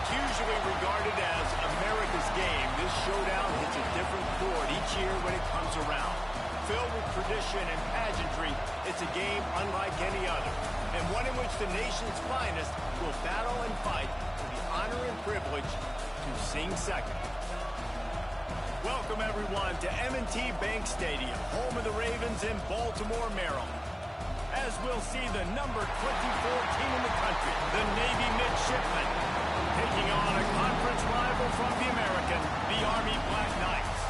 It's usually regarded as America's game. This showdown hits a different chord each year when it comes around. Filled with tradition and pageantry, it's a game unlike any other, and one in which the nation's finest will battle and fight for the honor and privilege to sing second. Welcome, everyone, to M&T Bank Stadium, home of the Ravens in Baltimore, Maryland. As we'll see the number 24 team in the country, the Navy Midshipmen, taking on a conference rival from the American, the Army Black Knights.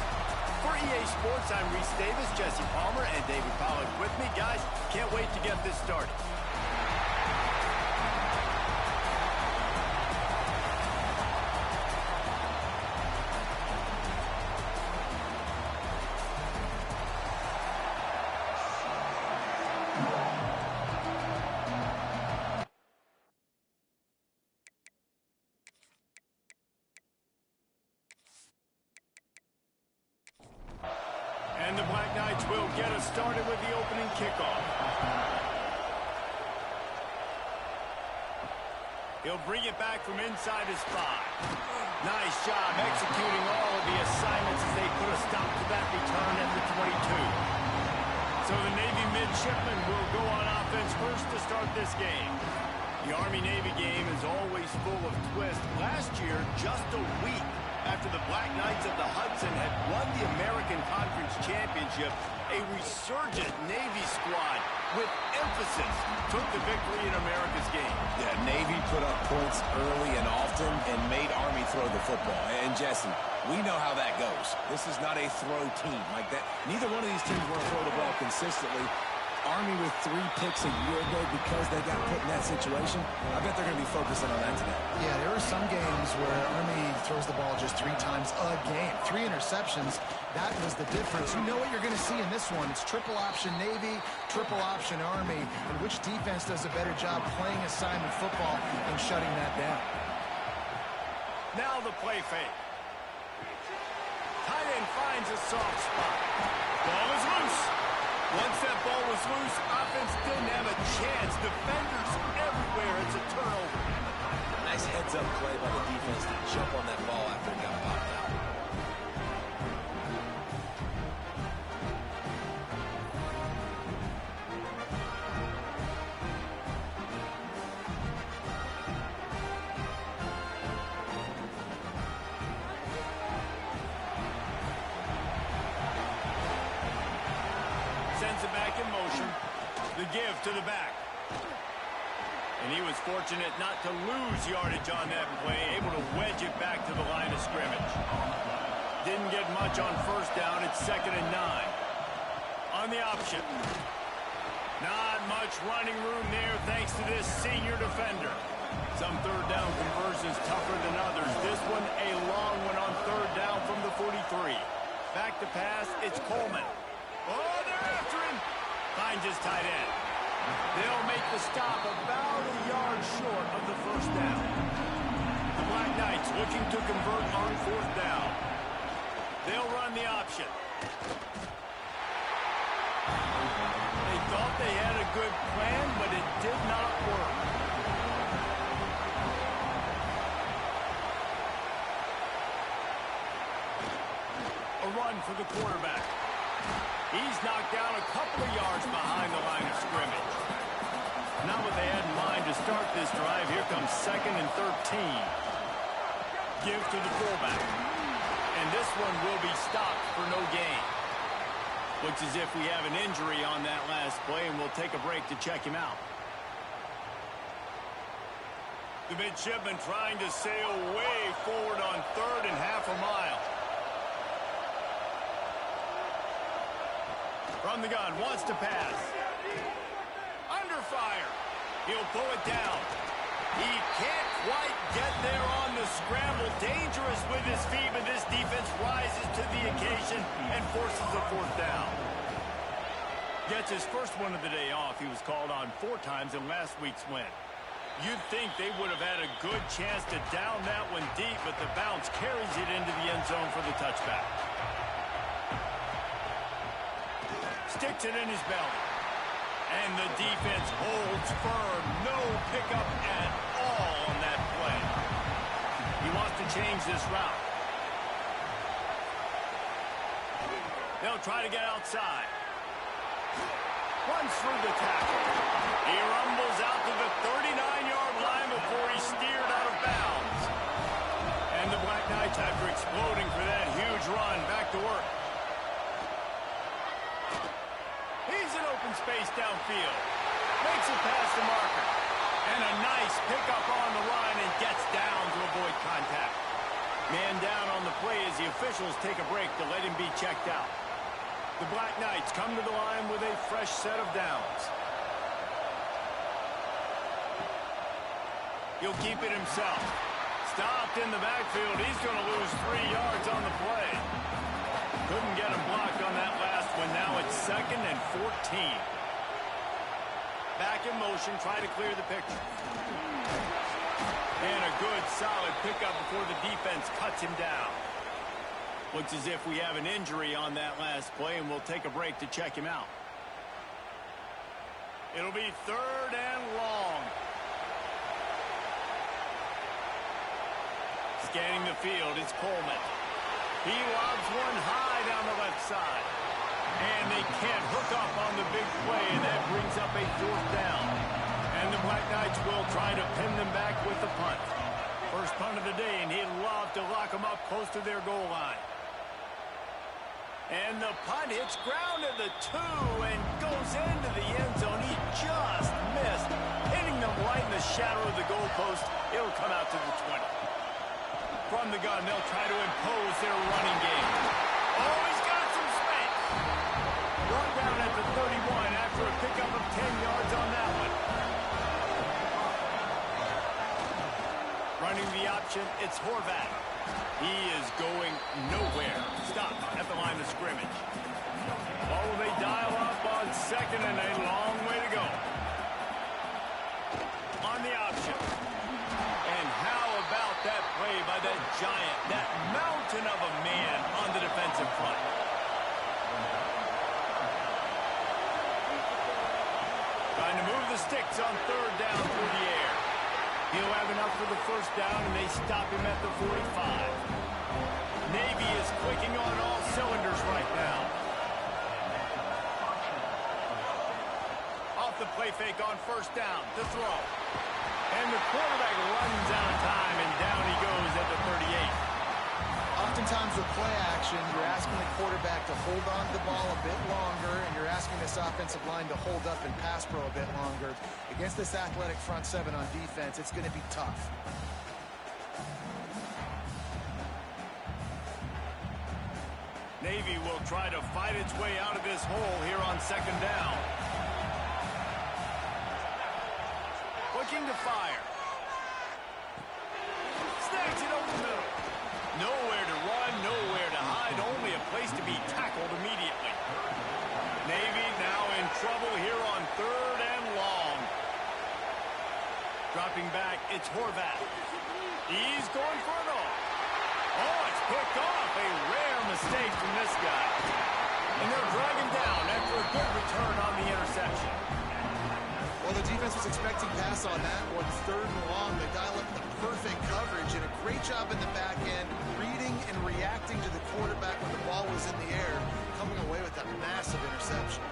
For EA Sports, I'm Reese Davis, Jesse Palmer, and David Pollack with me. Guys, can't wait to get this started. And the Black Knights will get us started with the opening kickoff. He'll bring it back from inside his 5. Nice job executing all of the assignments as they put a stop to that return at the 22. So the Navy Midshipmen will go on offense first to start this game. The Army-Navy game is always full of twists. Last year, just a week after the Black Knights of the Hudson had won the American Conference Championship, a resurgent Navy squad with emphasis took the victory in America's game. Yeah, Navy put up points early and often and made Army throw the football. And Jesse, we know how that goes. This is not a throw team like that. Neither one of these teams want to throw the ball consistently. Army with 3 picks a year ago because they got put in that situation. I bet they're going to be focusing on that today. Yeah, there are some games where Army throws the ball just 3 times a game. 3 interceptions, that was the difference. You know what you're going to see in this one. It's triple option Navy, triple option Army. And which defense does a better job playing assignment football and shutting that down? Now the play fake. Tight end finds a soft spot. Ball is loose. Once that ball was loose, offense didn't have a chance. Defenders everywhere. It's a turnover. Nice heads-up play by the defense to jump on that ball after it got popped out. Sends it back in motion. The give to the back. And he was fortunate not to lose yardage on that play, able to wedge it back to the line of scrimmage. Didn't get much on first down. It's 2nd and 9. On the option. Not much running room there thanks to this senior defender. Some third down conversions tougher than others. This one a long one on 3rd down from the 43. Back to pass, it's Coleman. Oh, they're after him. Finds his tight end. They'll make the stop about a yard short of the first down. The Black Knights looking to convert on 4th down. They'll run the option. They thought they had a good plan, but it did not work. A run for the quarterback. He's knocked down a couple of yards behind the line of scrimmage. Not what they had in mind to start this drive. Here comes 2nd and 13. Give to the fullback. And this one will be stopped for no gain. Looks as if we have an injury on that last play, and we'll take a break to check him out. The Midshipmen trying to sail way forward on 3rd and half a mile. From the gun, wants to pass. Under fire. He'll pull it down. He can't quite get there on the scramble. Dangerous with his feet, but this defense rises to the occasion and forces a 4th down. Gets his first one of the day off. He was called on 4 times in last week's win. You'd think they would have had a good chance to down that one deep, but the bounce carries it into the end zone for the touchback. Sticks it in his belly. And the defense holds firm. No pickup at all on that play. He wants to change this route. They'll try to get outside. Runs through the tackle. He rumbles out to the 39-yard line before he's steered out of bounds. And the Black Knights, after exploding for that huge run, back to work. He's in open space downfield. Makes it past the marker. And a nice pickup on the run and gets down to avoid contact. Man down on the play as the officials take a break to let him be checked out. The Black Knights come to the line with a fresh set of downs. He'll keep it himself. Stopped in the backfield. He's going to lose 3 yards on the play. Couldn't get him blocked on that last one. Now it's 2nd and 14. Back in motion, try to clear the picture. And a good, solid pickup before the defense cuts him down. Looks as if we have an injury on that last play, and we'll take a break to check him out. It'll be 3rd and long. Scanning the field, it's Coleman. He lobs one high down the left side. And they can't hook up on the big play, and that brings up a 4th down. And the Black Knights will try to pin them back with the punt. First punt of the day, and he'd love to lock them up close to their goal line. And the punt hits ground at the 2 and goes into the end zone. He just missed, hitting them right in the shadow of the goalpost. It'll come out to the 20. From the gun, they'll try to impose their running game. Oh, he's got some space. Brought down at the 31 after a pickup of 10 yards on that one. Running the option, it's Horvat. He is going nowhere. Stopped at the line of scrimmage. Oh, they dial up on 2nd and a long way to go. On the option. And how about that play by that giant, that mountain of a man on the defensive front? Trying to move the sticks on 3rd down through the air. He'll have enough for the 1st down, and they stop him at the 45. Navy is clicking on all cylinders right now. Off the play fake on 1st down to throw. And the quarterback runs out of time, and down he goes at the 38. Oftentimes with play action, you're asking the quarterback to hold on to the ball a bit longer, and you're asking this offensive line to hold up and pass pro a bit longer. Against this athletic front 7 on defense, it's going to be tough. Navy will try to fight its way out of this hole here on 2nd down. Looking to fire. Snags it over the middle. Nowhere to run, nowhere to hide, only a place to be tackled immediately. Navy now in trouble here on 3rd and long. Dropping back, it's Horvat. He's going for it all. Oh, it's picked off. A rare mistake from this guy. And they'll drag him down after a good return on the interception. Well, the defense was expecting pass on that one. 3rd and long. They dial up the perfect coverage and a great job in the back end, reading and reacting to the quarterback when the ball was in the air, coming away with that massive interception.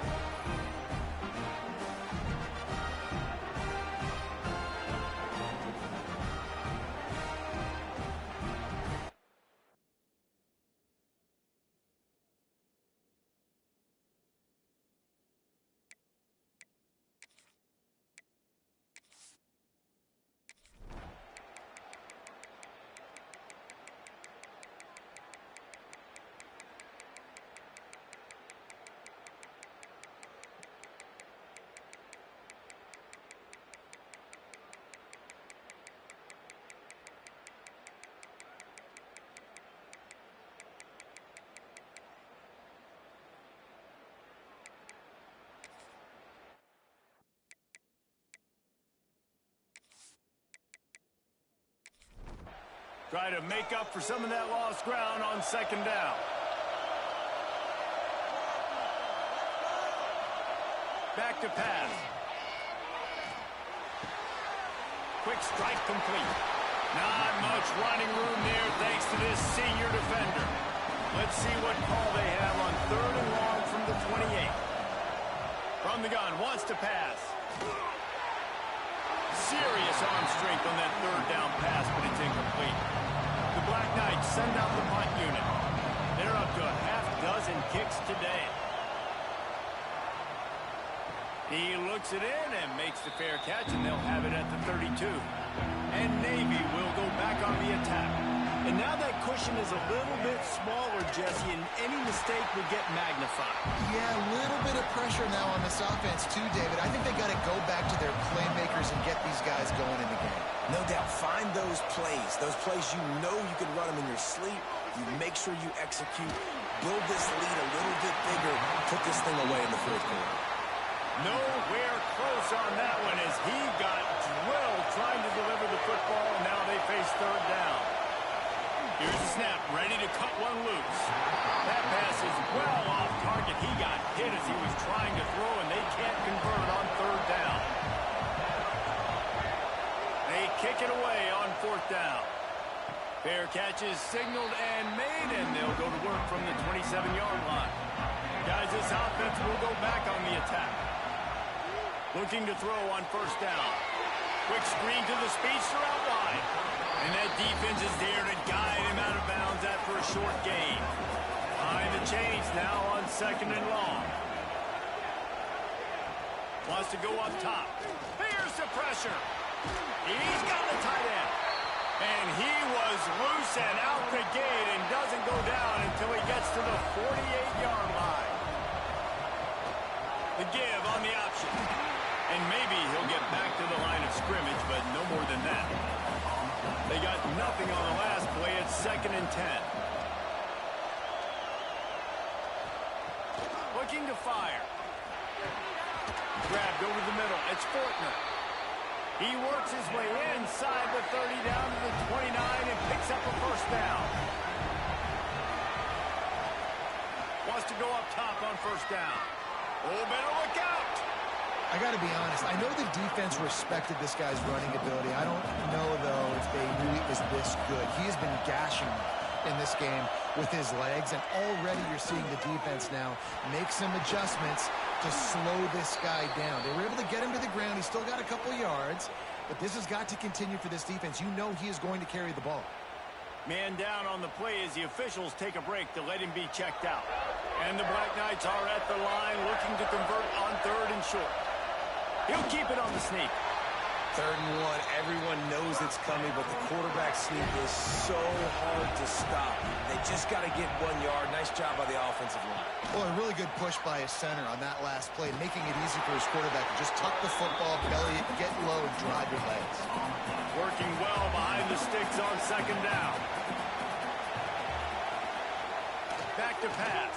Try to make up for some of that lost ground on 2nd down. Back to pass. Quick strike complete. Not much running room there thanks to this senior defender. Let's see what call they have on 3rd and long from the 28. From the gun, wants to pass. Serious arm strength on that 3rd down pass, but it's incomplete. The Black Knights send out the punt unit. They're up to a half-dozen kicks today. He looks it in and makes the fair catch, and they'll have it at the 32. And Navy will go back on the attack. And now that cushion is a little bit smaller, Jesse, and any mistake would get magnified. Yeah, a little bit of pressure now on this offense too, David. I think they got to go back to their playmakers and get these guys going in the game. No doubt. Find those plays you know you can run them in your sleep. You make sure you execute. Build this lead a little bit bigger. Put this thing away in the 4th quarter. Nowhere close on that one as he got drilled trying to deliver the football, and now they face 3rd down. Here's the snap, ready to cut one loose. That pass is well off target. He got hit as he was trying to throw, and they can't convert on 3rd down. They kick it away on 4th down. Fair catch is signaled and made, and they'll go to work from the 27-yard line. Guys, this offense will go back on the attack. Looking to throw on 1st down. Quick screen to the speedster out wide. And that defense is there to guide him out of bounds after a short gain. Behind the chains now on 2nd and long. Wants to go up top. Here's the pressure. He's got the tight end. And he was loose and out the gate and doesn't go down until he gets to the 48-yard line. The give on the option. And maybe he'll get back to the line of scrimmage, but no more than that. They got nothing on the last play. It's 2nd and 10. Looking to fire. Grabbed over the middle. It's Fortner. He works his way inside the 30 down to the 29 and picks up a 1st down. Wants to go up top on 1st down. Oh, better look out. I got to be honest. I know the defense respected this guy's running ability. I don't know, though, if they knew he was this good. He has been gashing in this game with his legs, and already you're seeing the defense now make some adjustments to slow this guy down. They were able to get him to the ground. He's still got a couple yards, but this has got to continue for this defense. You know he is going to carry the ball. Man down on the play as the officials take a break to let him be checked out. And the Black Knights are at the line looking to convert on 3rd and short. He'll keep it on the sneak. 3rd and 1. Everyone knows it's coming, but the quarterback sneak is so hard to stop. They just got to get 1 yard. Nice job by the offensive line. Well, a really good push by his center on that last play, making it easy for his quarterback to just tuck the football, belly it, get low, and drive your legs. Working well behind the sticks on 2nd down. Back to pass.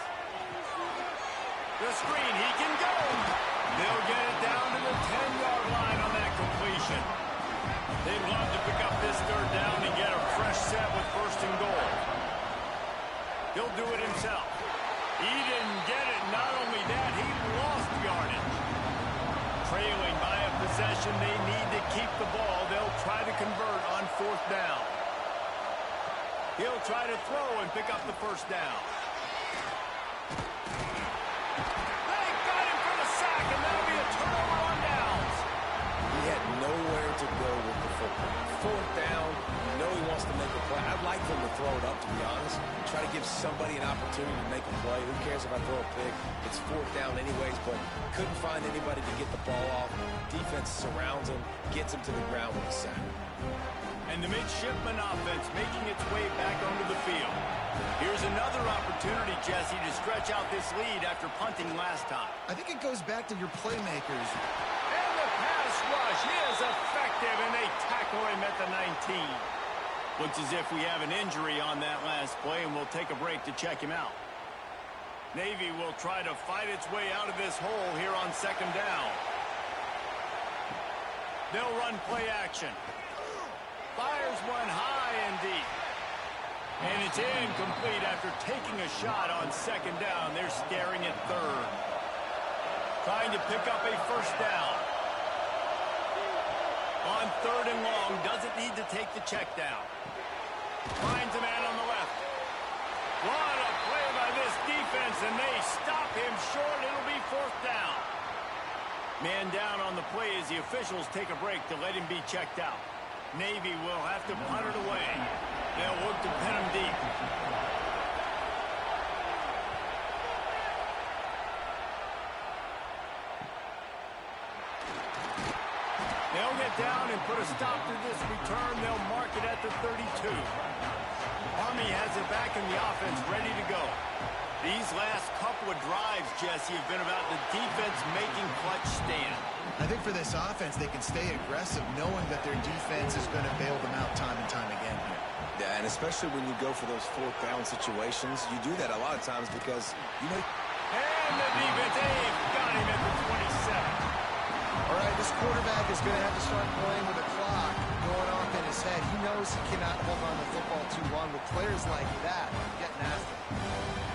The screen, he can go. They'll get it down to the 10-yard line on that completion. They'd love to pick up this 3rd down and get a fresh set with 1st and goal. He'll do it himself. He didn't get it. Not only that, he lost yardage. Trailing by a possession, they need to keep the ball. They'll try to convert on 4th down. He'll try to throw and pick up the 1st down. Nowhere to go with the football. 4th down, you know he wants to make a play. I'd like them to throw it up, to be honest. Try to give somebody an opportunity to make a play. Who cares if I throw a pick? It's 4th down anyways, but couldn't find anybody to get the ball off. Defense surrounds him, gets him to the ground with a sack. And the midshipman offense making its way back onto the field. Here's another opportunity, Jesse, to stretch out this lead after punting last time. I think it goes back to your playmakers. Rush is effective, and they tackle him at the 19. Looks as if we have an injury on that last play, and we'll take a break to check him out. Navy will try to fight its way out of this hole here on 2nd down. They'll run play action. Fires one high and deep. And it's incomplete after taking a shot on 2nd down. They're staring at 3rd. Trying to pick up a 1st down. On 3rd and long, doesn't need to take the check down. Finds a man on the left. What a play by this defense, and they stop him short. It'll be 4th down. Man down on the play as the officials take a break to let him be checked out. Navy will have to punt it away. They'll look to pin him deep. They'll get down and put a stop to this return. They'll mark it at the 32. Army has it back in the offense, ready to go. These last couple of drives, Jesse, have been about the defense making clutch stand. I think for this offense, they can stay aggressive knowing that their defense is going to bail them out time and time again here. Yeah, and especially when you go for those 4th down situations, you do that a lot of times because, you know... And the defense, they've got him at the 27. All right, this quarterback is going to have to start playing with the clock going off in his head. He knows he cannot hold on to the football too long. With players like that, getting after him.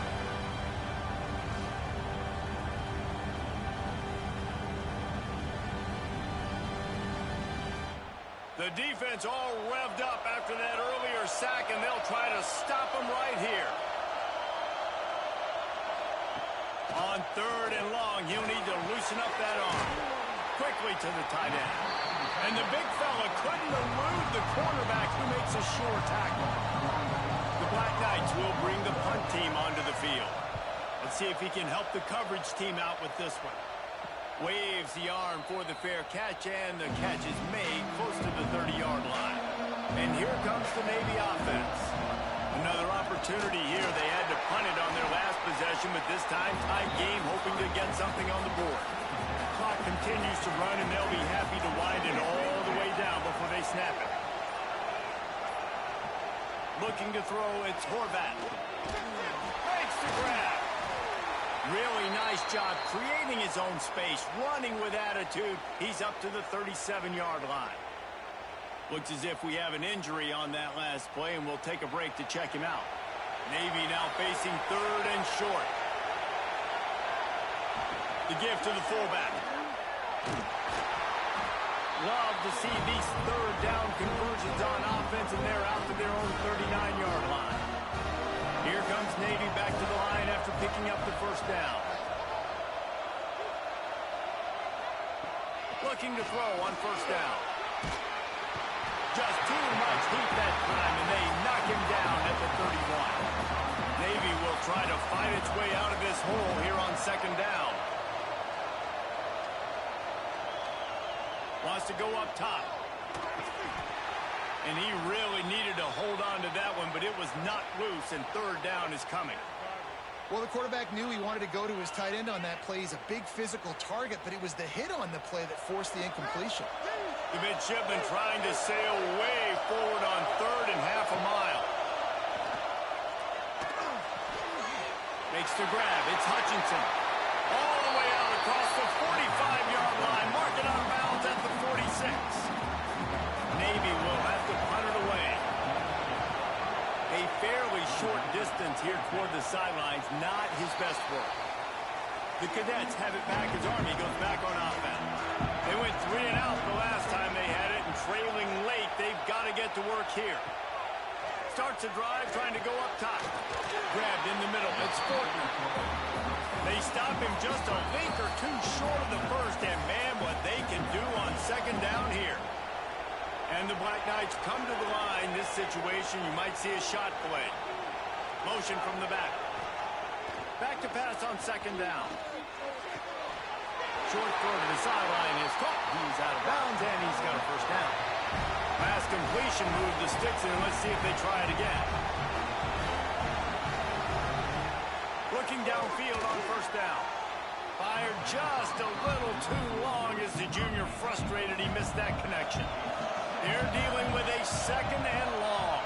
The defense all revved up after that earlier sack, and they'll try to stop him right here. On 3rd and long, he'll need to loosen up that arm. Quickly to the tight end. And the big fella couldn't elude the cornerback who makes a sure tackle. The Black Knights will bring the punt team onto the field. Let's see if he can help the coverage team out with this one. Waves the arm for the fair catch, and the catch is made close to the 30-yard line. And here comes the Navy offense. Another opportunity here. They had to punt it on their last possession, but this time tied game, hoping to get something on the board. Clock continues to run, and they'll be happy to wind it all the way down before they snap it. Looking to throw, it's Horvat. Makes the grab. Really nice job creating his own space, running with attitude. He's up to the 37-yard line. Looks as if we have an injury on that last play, and we'll take a break to check him out. Navy now facing 3rd and short. The give to the fullback. Love to see these 3rd down conversions on offense, and they're out to their own 39-yard line. Here comes Navy back to the line after picking up the 1st down. Looking to throw on 1st down. Just too much heat that time, and they knock him down at the 31. Navy will try to fight its way out of this hole here on 2nd down. Wants to go up top. And he really needed to hold on to that one, but it was not loose, and 3rd down is coming. Well, the quarterback knew he wanted to go to his tight end on that play. He's a big physical target, but it was the hit on the play that forced the incompletion. The midshipman trying to sail way forward on 3rd and half a mile. Makes the grab. It's Hutchinson. All the way out across the 45-yard line. Mark it out of bounds at the 46. Navy will have to punt it away. A fairly short distance here toward the sidelines, not his best work. The Cadets have it back as Army goes back on offense. They went 3 and out the last time they had it, and trailing late, they've got to get to work here. Starts a drive, trying to go up top. Grabbed in the middle, it's Fortner. They stop him just a link or two short of the first, and man, what they can do on 2nd down here. And the Black Knights come to the line. This situation, you might see a shot play. Motion from the back. Back to pass on 2nd down. Short throw to the sideline is caught. He's out of bounds, and he's got a 1st down. Pass completion, move the sticks in. Let's see if they try it again. Looking downfield on 1st down. Fired just a little too long as the junior frustrated he missed that connection. They're dealing with a 2nd and long.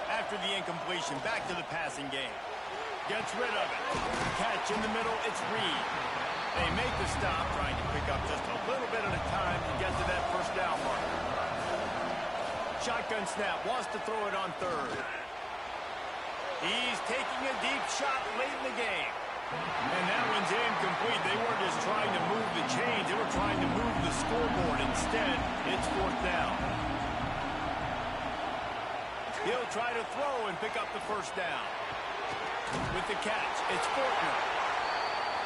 After the incompletion, back to the passing game. Gets rid of it. Catch in the middle, it's Reed. They make the stop, trying to pick up just a little bit at a time to get to that 1st down mark. Shotgun snap, wants to throw it on 3rd. He's taking a deep shot late in the game. And that one's incomplete. point, they weren't just trying to move the chains, they were trying to move the scoreboard. Instead, it's 4th down. He'll try to throw and pick up the first down. With the catch, it's Fortner.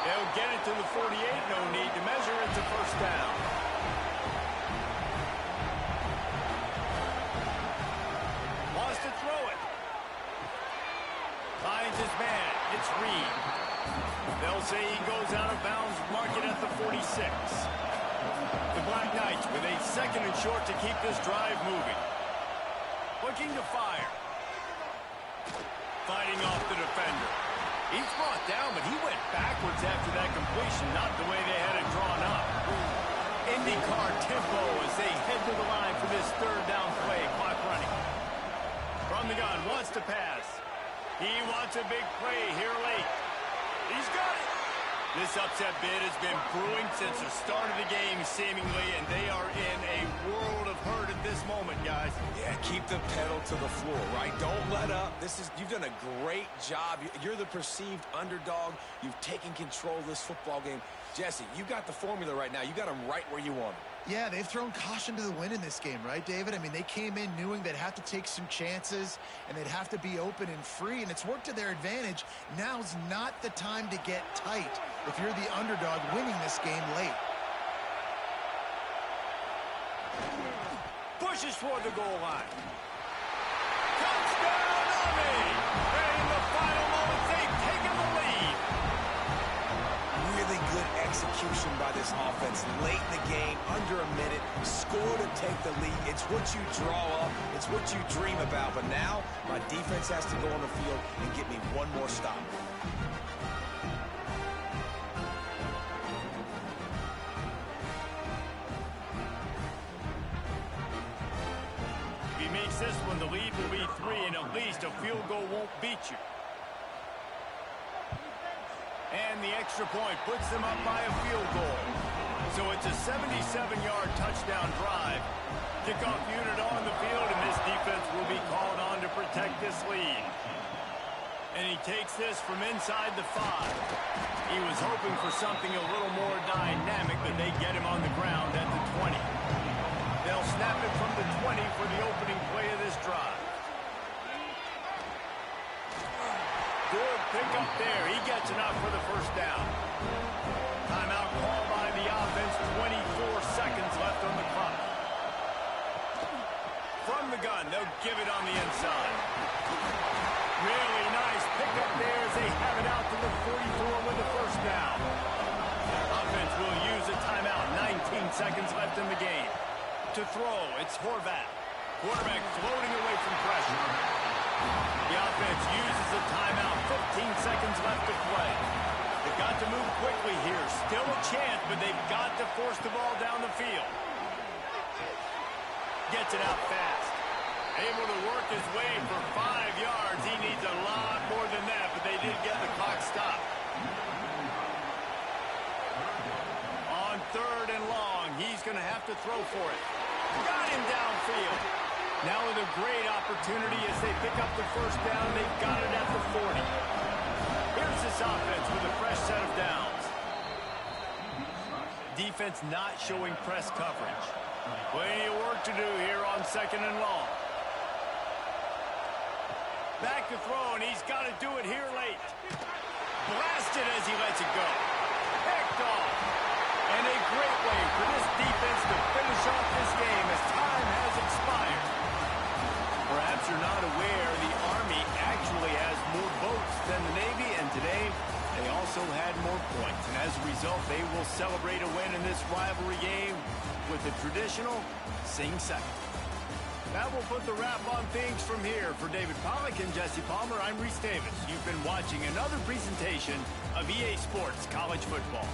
They'll get it to the 48, no need to measure. It's a first down. Wants to throw it. Finds his man. It's Reed. They'll say he goes out of bounds, mark it at the 46. The Black Knights with a 2nd and short to keep this drive moving. Looking to fire. Fighting off the defender. He's brought down, but he went backwards after that completion, not the way they had it drawn up. IndyCar tempo as they head to the line for this 3rd down play. Clock running. From the gun, wants to pass. He wants a big play here late. He's got it. This upset bid has been brewing since the start of the game, seemingly, and they are in a world of hurt at this moment, guys. Yeah, keep the pedal to the floor, right? Don't let up. You've done a great job. You're the perceived underdog. You've taken control of this football game. Jesse, you got the formula right now. You got them right where you want them. Yeah, they've thrown caution to the wind in this game, right, David? I mean, they came in knowing they'd have to take some chances and they'd have to be open and free, and it's worked to their advantage. Now's not the time to get tight if you're the underdog winning this game late. Pushes toward the goal line. Touchdown, Army! And in the final moments, they've taken the lead. Really good execution by this offense late in the game, under a minute, score to take the lead. It's what you draw up, it's what you dream about, but now my defense has to go on the field and get me one more stop. If he makes this one, the lead will be 3, and at least a field goal won't beat you. And the extra point puts them up by a field goal. So it's a 77-yard touchdown drive. Kickoff unit on the field, and this defense will be called on to protect this lead. And he takes this from inside the 5. He was hoping for something a little more dynamic, but they get him on the ground at the 20. They'll snap it from the 20 for the opening play of this drive. Good pick up there. He gets enough for the first down. Timeout call by the offense. 24 seconds left on the clock. From the gun, they'll give it on the inside. Really nice pick up there as they have it out to the 44 with the first down. Offense will use a timeout. 19 seconds left in the game. To throw, it's Horvat. Quarterback floating away from pressure. The offense uses a timeout. 15 seconds left to play. They've got to move quickly here. Still a chance, but they've got to force the ball down the field. Gets it out fast. Able to work his way for 5 yards. He needs a lot more than that, but they did get the clock stopped. On 3rd and long, he's going to have to throw for it. Got him downfield. Now with a great opportunity as they pick up the first down, they've got it at the 40. Here's this offense with a fresh set of downs. Defense not showing press coverage. Plenty of work to do here on 2nd and long. Back to throw, and he's got to do it here late. Blasted as he lets it go. Picked off. And a great way for this defense to finish off this game as time has expired. Perhaps you're not aware, the Army actually has more votes than the Navy, and today they also had more points. And as a result, they will celebrate a win in this rivalry game with the traditional Sing Second. That will put the wrap on things from here. For David Pollack and Jesse Palmer, I'm Reese Davis. You've been watching another presentation of EA Sports College Football.